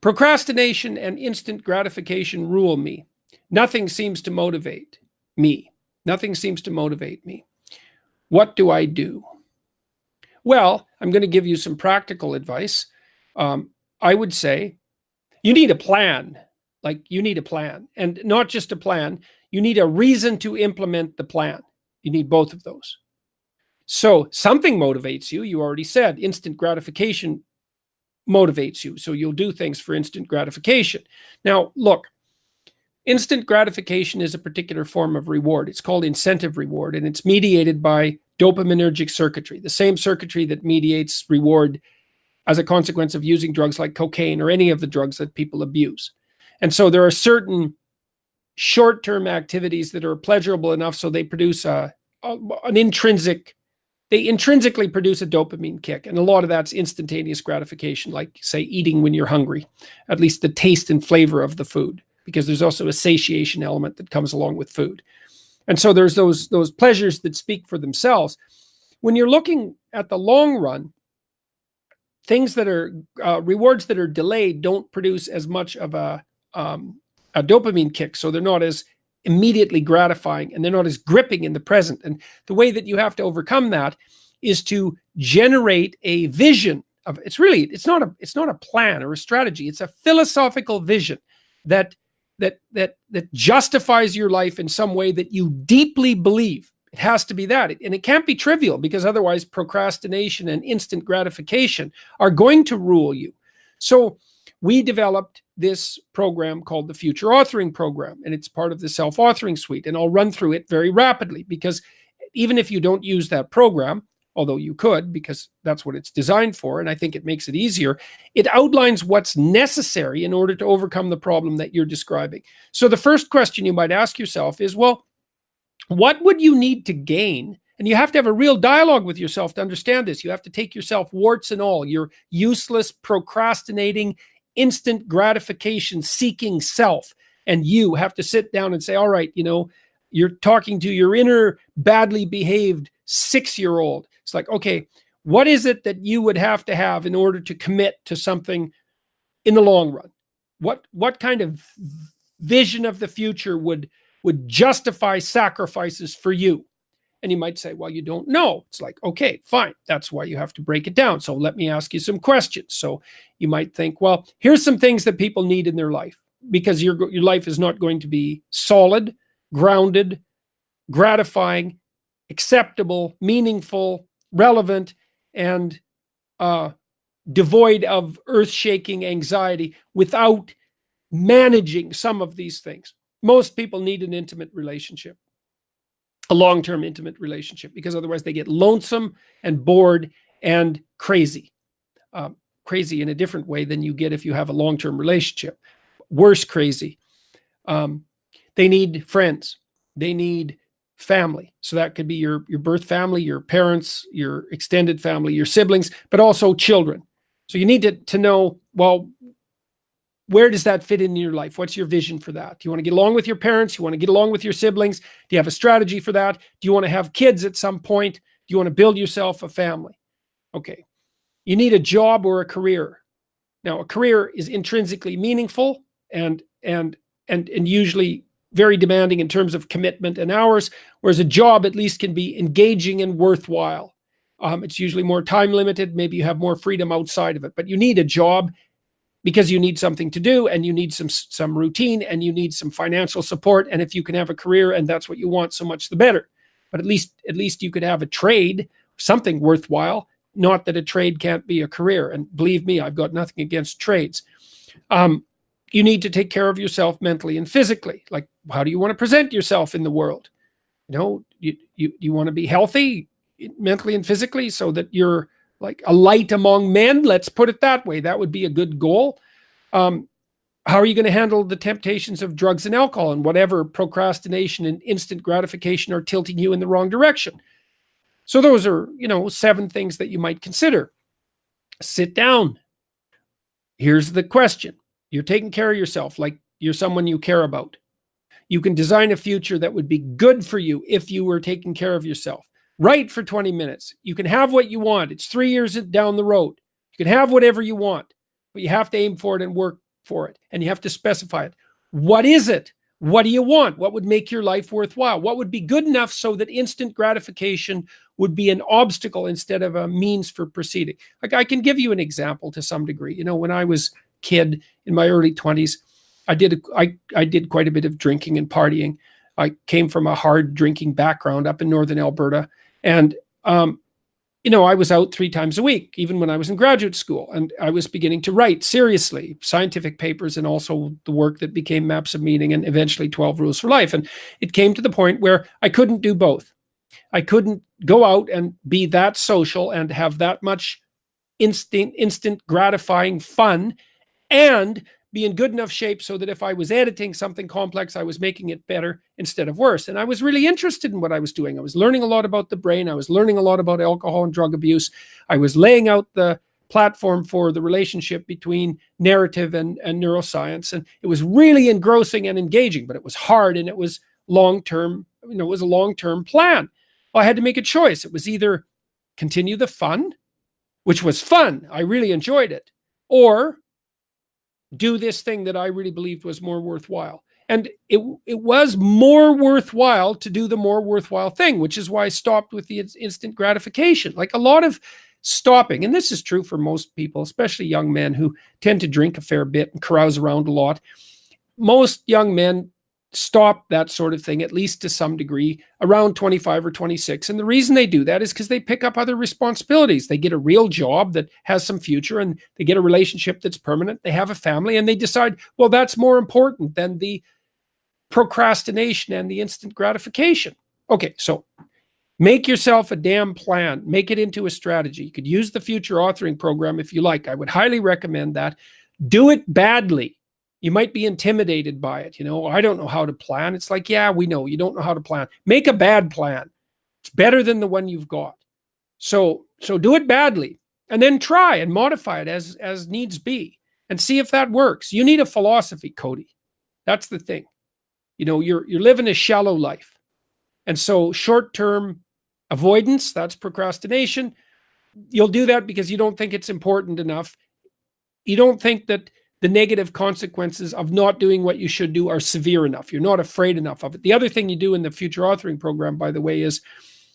Procrastination and instant gratification rule me. Nothing seems to motivate me. Nothing seems to motivate me. What do I do? Well, I'm going to give you some practical advice. I would say you need a plan. Like, you need a plan, and not just a plan. You need a reason to implement the plan. You need both of those. So something motivates you. You already said instant gratification motivates you. So you'll do things for instant gratification. Now, look, instant gratification is a particular form of reward. It's called incentive reward, and it's mediated by dopaminergic circuitry, the same circuitry that mediates reward as a consequence of using drugs like cocaine or any of the drugs that people abuse. And so there are certain short-term activities that are pleasurable enough so they produce they intrinsically produce a dopamine kick. And a lot of that's instantaneous gratification, like, say, eating when you're hungry, at least the taste and flavor of the food, because there's also a satiation element that comes along with food. And so there's those pleasures that speak for themselves. When you're looking at the long run, things that are rewards that are delayed don't produce as much of a dopamine kick. So they're not as immediately gratifying, and they're not as gripping in the present. And the way that you have to overcome that is to generate a vision of, it's not a plan or a strategy. It's a philosophical vision that justifies your life in some way that you deeply believe. It has to be that. And it can't be trivial, because otherwise procrastination and instant gratification are going to rule you. So we developed this program called the Future Authoring Program, and it's part of the Self-Authoring Suite. And I'll run through it very rapidly, because even if you don't use that program, although you could, because that's what it's designed for, and I think it makes it easier, it outlines what's necessary in order to overcome the problem that you're describing. So the first question you might ask yourself is, well, what would you need to gain? And you have to have a real dialogue with yourself to understand this. You have to take yourself, warts and all, your useless, procrastinating, instant gratification seeking self, and you have to sit down and say, all right, you're talking to your inner badly behaved 6-year-old. It's like, okay, what is it that you would have to have in order to commit to something in the long run? What kind of vision of the future would justify sacrifices for you? And you might say, well, you don't know. It's like, okay, fine. That's why you have to break it down. So let me ask you some questions. So you might think, well, here's some things that people need in their life, because your life is not going to be solid, grounded, gratifying, acceptable, meaningful, relevant, and devoid of earth-shaking anxiety without managing some of these things. Most people need an intimate relationship, a long-term intimate relationship, because otherwise they get lonesome and bored and crazy. Crazy in a different way than you get if you have a long-term relationship. Worse crazy. They need friends. They need family. So that could be your birth family, your parents, your extended family, your siblings, but also children. So you need to know, well, where does that fit in your life? What's your vision for that? Do you want to get along with your parents? Do you want to get along with your siblings? Do you have a strategy for that? Do you want to have kids at some point? Do you want to build yourself a family? Okay. You need a job or a career. Now, a career is intrinsically meaningful and usually very demanding in terms of commitment and hours, whereas a job at least can be engaging and worthwhile. It's usually more time limited. Maybe you have more freedom outside of it, but you need a job because you need something to do, and you need some routine, and you need some financial support. And if you can have a career and that's what you want, so much the better. But at least you could have a trade, something worthwhile. Not that a trade can't be a career. And believe me, I've got nothing against trades. You need to take care of yourself mentally and physically. Like, how do you want to present yourself in the world? You want to be healthy mentally and physically so that you're like a light among men. Let's put it that way. That would be a good goal. How are you going to handle the temptations of drugs and alcohol and whatever procrastination and instant gratification are tilting you in the wrong direction? So those are, 7 things that you might consider. Sit down. Here's the question. You're taking care of yourself like you're someone you care about. You can design a future that would be good for you if you were taking care of yourself. Write for 20 minutes. You can have what you want. It's 3 years down the road. You can have whatever you want, but you have to aim for it and work for it, and you have to specify it. What is it? What do you want? What would make your life worthwhile? What would be good enough so that instant gratification would be an obstacle instead of a means for proceeding? Like, I can give you an example to some degree. You know, when I was a kid in my early 20s, I did quite a bit of drinking and partying. I came from a hard drinking background up in northern Alberta, and you know, I was out 3 times a week, even when I was in graduate school, and I was beginning to write seriously scientific papers and also the work that became Maps of Meaning and eventually 12 Rules for Life. And it came to the point where I couldn't do both. I couldn't go out and be that social and have that much instant gratifying fun and be in good enough shape so that if I was editing something complex, I was making it better instead of worse. And I was really interested in what I was doing. I was learning a lot about the brain. I was learning a lot about alcohol and drug abuse. I was laying out the platform for the relationship between narrative and neuroscience. And it was really engrossing and engaging, but it was hard and it was long-term, you know, it was a long-term plan. Well, I had to make a choice. It was either continue the fun, which was fun. I really enjoyed it, or do this thing that I really believed was more worthwhile. And it was more worthwhile to do the more worthwhile thing, which is why I stopped with the instant gratification. Like, a lot of stopping, and this is true for most people, especially young men who tend to drink a fair bit and carouse around a lot. Most young men stop that sort of thing, at least to some degree, around 25 or 26. And the reason they do that is because they pick up other responsibilities. They get a real job that has some future, and they get a relationship that's permanent. They have a family, and they decide, well, that's more important than the procrastination and the instant gratification. Okay, so make yourself a damn plan. Make it into a strategy. You could use the future authoring program if you like. I would highly recommend that. Do it badly. You might be intimidated by it. You know, I don't know how to plan. It's like, yeah, we know you don't know how to plan. Make a bad plan. It's better than the one you've got. So do it badly, and then try and modify it as needs be, and see if that works. You need a philosophy, Cody. That's the thing. You know, you're living a shallow life. And so short-term avoidance, that's procrastination. You'll do that because you don't think it's important enough. You don't think that the negative consequences of not doing what you should do are severe enough. You're not afraid enough of it. The other thing you do in the future authoring program, by the way, is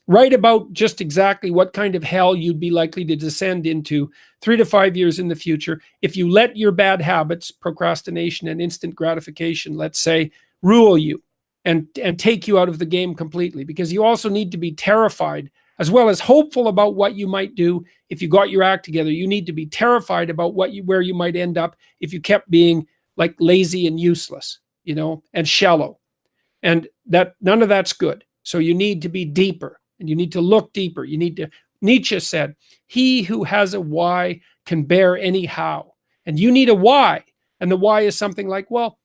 write about just exactly what kind of hell you'd be likely to descend into 3 to 5 years in the future if you let your bad habits, procrastination and instant gratification, let's say, rule you and take you out of the game completely. Because you also need to be terrified as well as hopeful about what you might do if you got your act together. You need to be terrified about where you might end up if you kept being like lazy and useless, you know, and shallow. And that none of that's good. So you need to be deeper, and you need to look deeper. You need to, Nietzsche said, he who has a why can bear any how. And you need a why. And the why is something like, well,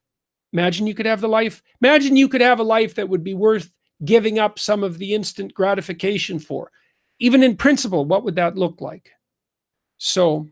imagine you could have a life that would be worth giving up some of the instant gratification for. Even in principle, what would that look like? So